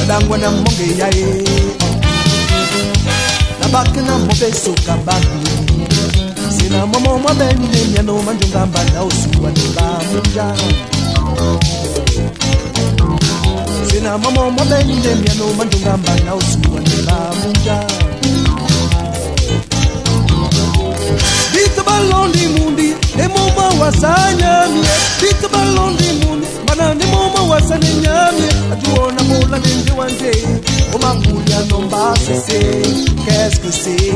Dangwana monge ya e na bakina mobe soka baku sina momo mabende nyano manjunga mbana usuwa nila munja sina momo mabende nyano manjunga mbana usuwa nila munja Dito balondi mundi e moma wasanya mie Dito balondi mundi mana ne moma wasanya nyamie Atuona mola nende wanje O mapulia nomba sese Qu'est-ce que c'est?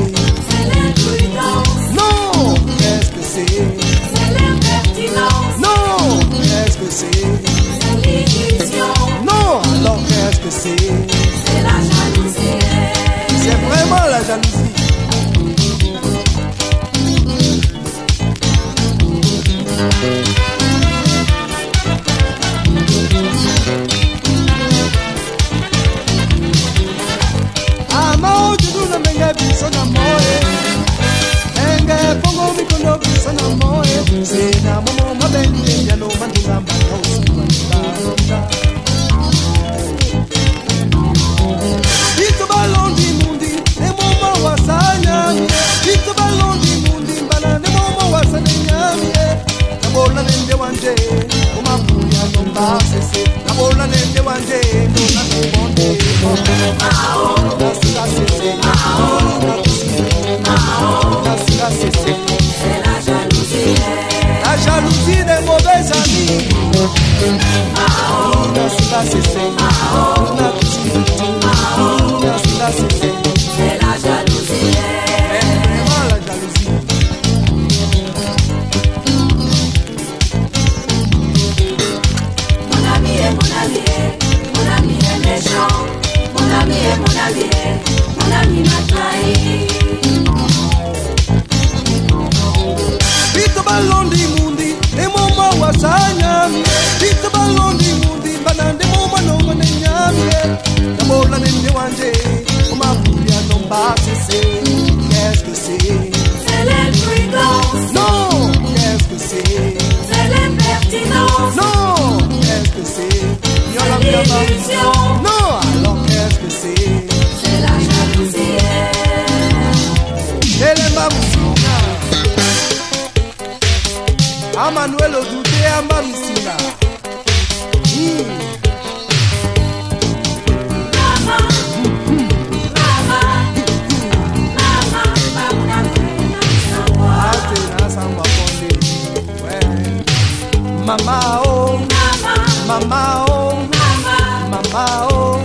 C'est l'imprudence. Non, qu'est-ce que c'est? C'est l'impertinence. Non, qu'est-ce que c'est? C'est l'illusion. Non, alors qu'est-ce que c'est? C'est la jalousie. C'est vraiment la jalousie. Amo juduna menga bisona moe Menga pongo mikono bisona moe Sina momo mabende ya no mandunga mbana usuwa nila Dito balondi mundi ne momo wasanya Dito balondi mundi mbana ne momo wasanya nyamie Nabola nende wanje Umapuya nomba sese Nabola nende wanje Nona kumonde C'est la jalousie. La jalousie des mauvais amis. C'est la jalousie. Vraiment la jalousie. Mon ami est méchant. Mon ami m'a trahi. Vito balondi mundi, e moma wasanya. Vito balondi mundi, banande moma nongo ne nyamie. Nabola nende wanje, umapulia nomba sese. Qu'est-ce que c'est? C'est l'imprudence. Non, qu'est-ce que c'est? C'est l'impertinence. Non, qu'est-ce que c'est? C'est l'illusion. Non, alors qu'est-ce que c'est? C'est la jalousie. Elemba musina Amanuel Odude amba musina Ate na samba konde Mama oh Mama oh Mama oh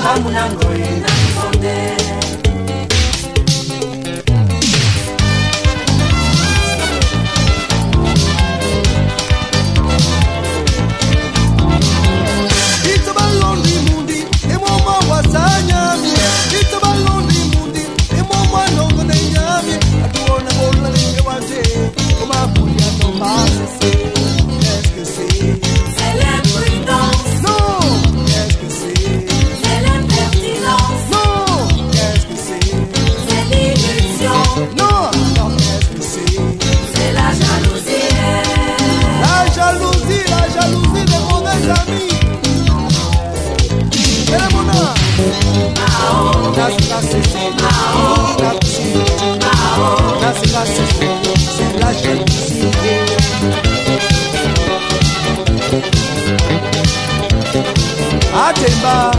Mama munangoye Dito balondi mundi, e moma wasanya mie. Dito balondi mundi, e moma nongo ne nyamie. Atuona bola nenge wanje, umapulia nomba sese. Qu'est-ce que c'est? C'est l'imprudence. Non, qu'est-ce que c'est? C'est l'impertinence. Non, qu'est-ce que c'est? C'est l'illusion. Non, alors qu'est-ce que c'est? C'est la jalousie. La jalousie des mauvais amis. Elemona. C'est la jalousie. Atemba.